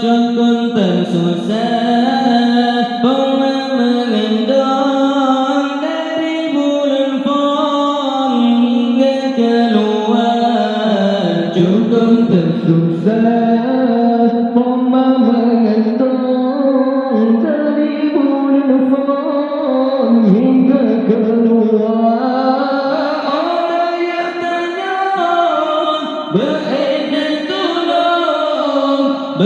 cukup tersusah, Poma mengendong dari bulan Pon hingga keluar. Cukup tersusah, Poma mengendong dari bulan Pon hingga keluar. Orang yang tanya beredar tolong